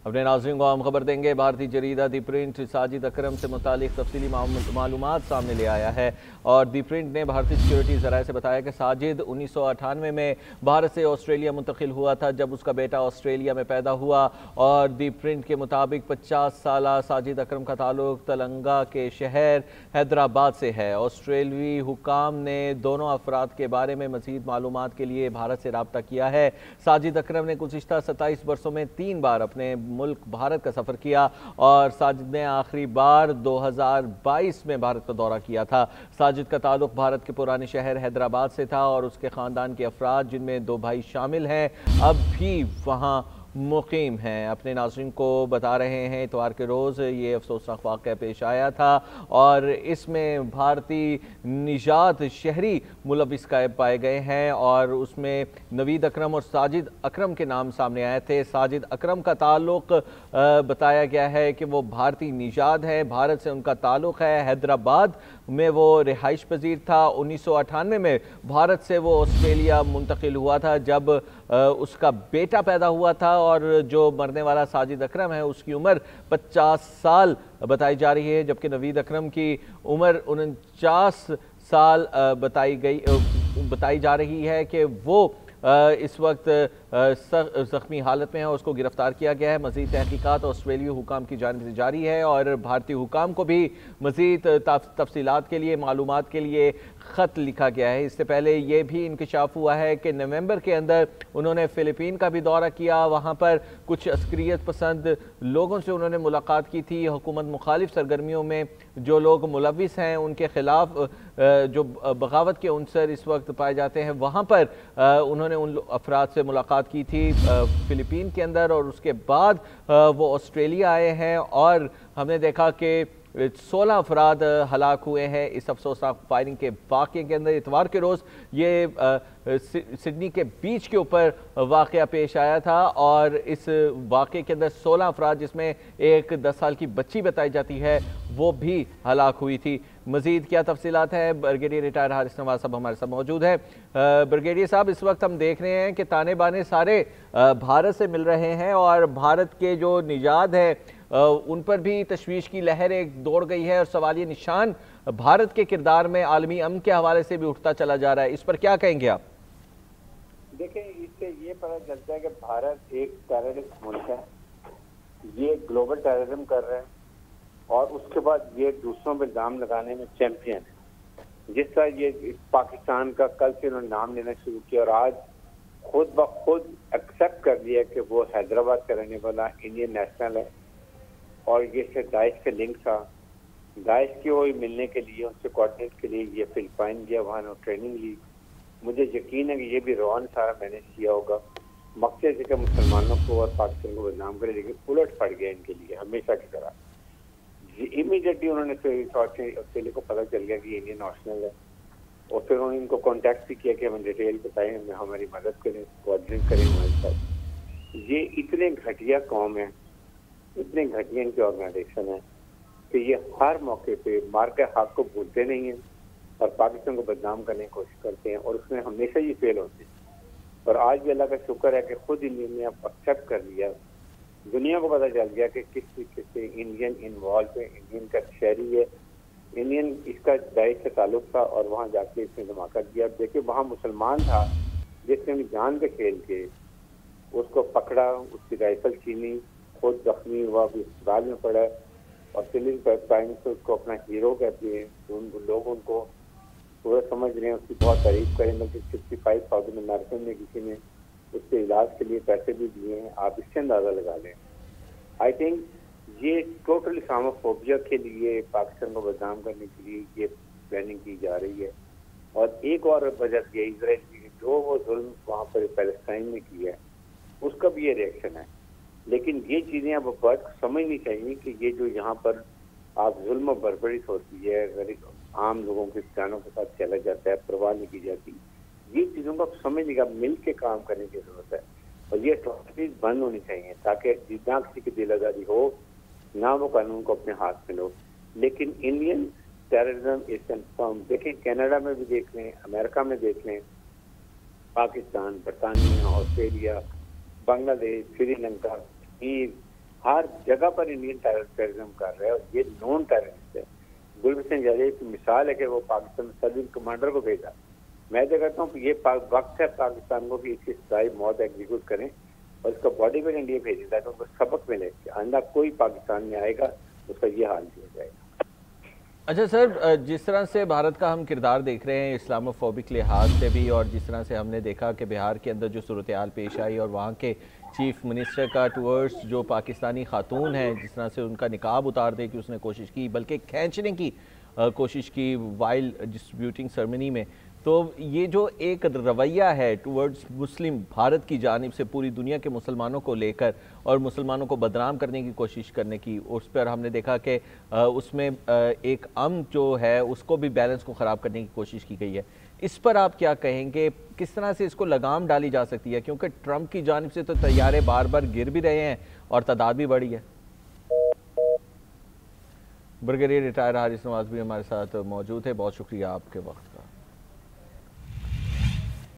अपने नाज़रीन को हम खबर देंगे। भारतीय जरीदा दी प्रिंट साजिद अकरम से मुतालिक तफसीली मालूमात सामने ले आया है और दी प्रिंट ने भारतीय सिक्योरिटी ज़राए से बताया कि साजिद 1998 में भारत से ऑस्ट्रेलिया मुंतकिल हुआ था जब उसका बेटा ऑस्ट्रेलिया में पैदा हुआ। और दी प्रिंट के मुताबिक 50 साल साजिद अकरम का ताल्लुक तेलंगा के शहर हैदराबाद से है। ऑस्ट्रेलियाई हुकाम ने दोनों अफराद के बारे में मज़ीद मालूमात के लिए भारत से रब्ता किया है। साजिद अकरम ने गुज़िश्ता 27 वर्षों में 3 बार अपने मुल्क भारत का सफ़र किया और साजिद ने आखिरी बार 2022 में भारत का दौरा किया था। साजिद का ताल्लुक भारत के पुराने शहर हैदराबाद से था और उसके ख़ानदान के अफराद, जिनमें 2 भाई शामिल हैं, अब भी वहाँ मुकीम हैं। अपने नाज़रीन को बता रहे हैं इतवार के रोज़ ये अफसोसनाक वाक़या पेश आया था और इसमें भारतीय निजात शहरी मुलविस पाए गए हैं और उसमें नवीद अकरम और साजिद अकरम के नाम सामने आए थे। साजिद अकरम का ताल्लुक बताया गया है कि वो भारतीय निजात है, भारत से उनका ताल्लुक है। हैदराबाद में वो रिहाइश पजीर था। 1998 में भारत से वो ऑस्ट्रेलिया मुंतकिल हुआ था जब उसका बेटा पैदा हुआ था और जो मरने वाला साजिद अकरम है उसकी उम्र 50 साल बताई जा रही है, जबकि नवीद अकरम की उम्र 49 साल बताई जा रही है कि वो इस वक्त ज़ख्मी हालत में है। उसको गिरफ्तार किया गया है। मज़ीद तहकीकात ऑस्ट्रेलियाई हुकाम की जानिब से जारी है और भारतीय हुकाम को भी मज़ीद तफसीलात के लिए, मालूमात के लिए ख़त लिखा गया है। इससे पहले ये भी इंकशाफ हुआ है कि नवंबर के अंदर उन्होंने फ़िलिपीन का भी दौरा किया। वहाँ पर कुछ अस्करियत पसंद लोगों से उन्होंने मुलाकात की थी। हुकूमत मुखालिफ सरगर्मियों में जो लोग मुलविस हैं उनके ख़िलाफ़ जो बगावत के अंसर इस वक्त पाए जाते हैं, वहाँ पर उन्होंने उन अफराद से मुलाकात की थी फ़िलिपीन के अंदर और उसके बाद वो ऑस्ट्रेलिया आए हैं और हमने देखा कि 16 अफराद हलाक हुए हैं इस अफसोसनाक फायरिंग के वाक़े के अंदर। इतवार के रोज़ ये सिडनी के बीच के ऊपर वाक़या पेश आया था और इस वाक़े के अंदर 16 अफराद, जिसमें एक 10 साल की बच्ची बताई जाती है, वो भी हलाक हुई थी। मज़ीद क्या तफसीलात हैं, ब्रिगेडियर रिटायर्ड हारिस नवाज साहब हमारे साथ मौजूद है। ब्रिगेडियर साहब, इस वक्त हम देख रहे हैं कि ताने बाने सारे भारत से मिल रहे हैं और भारत के जो निजात है उन पर भी तशवीश की लहर एक दौड़ गई है और सवालिया निशान भारत के किरदार में आलमी अमन के हवाले से भी उठता चला जा रहा है। इस पर क्या कहेंगे आप? देखिए, इससे ये पता चलता है कि भारत एक टेररिस्ट मुल्क है, ये ग्लोबल टेररिज्म कर रहे हैं और उसके बाद ये दूसरों पे दाम लगाने में चैंपियन है। जिस तरह ये पाकिस्तान का कल से उन्होंने नाम लेना शुरू किया और आज खुद ब खुद एक्सेप्ट कर लिया कि वो हैदराबाद का रहने वाला इंडियन नेशनल है और ये से दाइश से लिंक था। दाइश की वो मिलने के लिए, उनसे कोऑर्डिनेट के लिए ये फिलिपाइन गया, वहाँ ट्रेनिंग ली। मुझे यकीन है कि ये भी रवान सारा मैनेज किया होगा मकसद से कि मुसलमानों को और पाकिस्तान को बदनाम करे, लेकिन उलट पड़ गया इनके लिए हमेशा की तरह। इमीडिएटली उन्होंने ऑस्ट्रेलिया को पता चल गया कि इंडियन नेशनल है और फिर उन्होंने इनको कॉन्टैक्ट भी किया कि हमें डिटेल बताएं, हमें हमारी मदद करें, कोऑर्डिनेट करें हमारे साथ। ये इतने घटिया कौम है, इतने घटिया इनकी ऑर्गेनाइजेशन है कि ये हर मौके पे मार के हक को भूलते नहीं हैं और पाकिस्तान को बदनाम करने की कोशिश करते हैं और उसमें हमेशा ही फेल होते हैं। और आज भी अल्लाह का शुक्र है कि खुद इंडियन ने अब एक्सेप्ट कर लिया, दुनिया को पता चल गया कि किस तरीके से इंडियन इन्वॉल्व है, इंडियन का शहरी है, इंडियन इसका दाइश से ताल्लुक था और वहाँ जाके इसने धमाका दिया। देखिए, वहाँ मुसलमान था जिसने जान के खेल के उसको पकड़ा, उसकी राइफल छीनी, खुद जख्मी हुआ, भी अस्पताल में पड़ा और सिविल प्राइम से उसको अपना हीरो कहते हैं। तो लोग उनको पूरा समझ रहे हैं, उसकी बहुत तारीफ करें। बल्कि 65,000 अमेरिकन में किसी ने उसके इलाज के लिए पैसे भी दिए हैं। आप इससे अंदाज़ा लगा लें। आई थिंक ये टोटल इस्लामोफोबिया के लिए, पाकिस्तान को बदनाम करने के लिए ये प्लानिंग की जा रही है। और एक और वजह ये इसराइल की जो वो जुल्म वहाँ पर पैलेस्टाइन में किया है उसका भी ये रिएक्शन है। लेकिन ये चीज़ें अब बात समझनी चाहिए कि ये जो यहाँ पर आप जुल्म बर्बरीत होती है, गरीब आम लोगों के जानों के साथ चला जाता है, परवाह नहीं की जाती, ये चीज़ों को समझने का मिल के काम करने की जरूरत है और ये अट्रॉसिटीज बंद होनी चाहिए ताकि जितना किसी की दिल आज़ादी हो ना वो कानून को अपने हाथ में लो। लेकिन इंडियन टेररिज्म इज कन्फर्म। देखें, कनाडा में भी देख लें, अमेरिका में देख लें, पाकिस्तान, बरतानिया, ऑस्ट्रेलिया, बांग्लादेश, श्रीलंका, कश्मीर, हर जगह पर इंडियन टेररिज्म कर रहे हैं और ये नॉन टेररिस्ट है। गुलबशन जलील की मिसाल है कि वो पाकिस्तान सर्विस कमांडर को भेजा। मैं तो कहता हूँ कि ये वक्त है पाकिस्तान को कि इसकी सजाई मौत एग्जीक्यूट करें और इसका बॉडी में इंडिया भेजें ताकि उनको सबक मिले कि आंदा कोई पाकिस्तान में आएगा उसका ये हाल किया जाएगा। अच्छा सर, जिस तरह से भारत का हम किरदार देख रहे हैं इस्लामोफोबिक लिहाज से भी, और जिस तरह से हमने देखा कि बिहार के अंदर जो सूरत हाल पेश आई और वहाँ के चीफ मिनिस्टर का टूवर्ड्स जो पाकिस्तानी खातून है जिस तरह से उनका निकाब उतार दे की उसने कोशिश की, बल्कि खींचने की कोशिश की वाइल डिस्ट्रीब्यूटिंग सेरेमनी में, तो ये जो एक रवैया है टूवर्ड्स मुस्लिम भारत की जानिब से पूरी दुनिया के मुसलमानों को लेकर और मुसलमानों को बदनाम करने की कोशिश करने की, उस पर हमने देखा कि उसमें एक अमन जो है उसको भी बैलेंस को ख़राब करने की कोशिश की गई है। इस पर आप क्या कहेंगे, किस तरह से इसको लगाम डाली जा सकती है, क्योंकि ट्रंप की जानिब से तो तैयारे बार बार गिर भी रहे हैं और तादाद भी बढ़ी है। ब्रिगेडियर रिटायर हारिस नवाज भी हमारे साथ मौजूद है, बहुत शुक्रिया आपके वक्त का।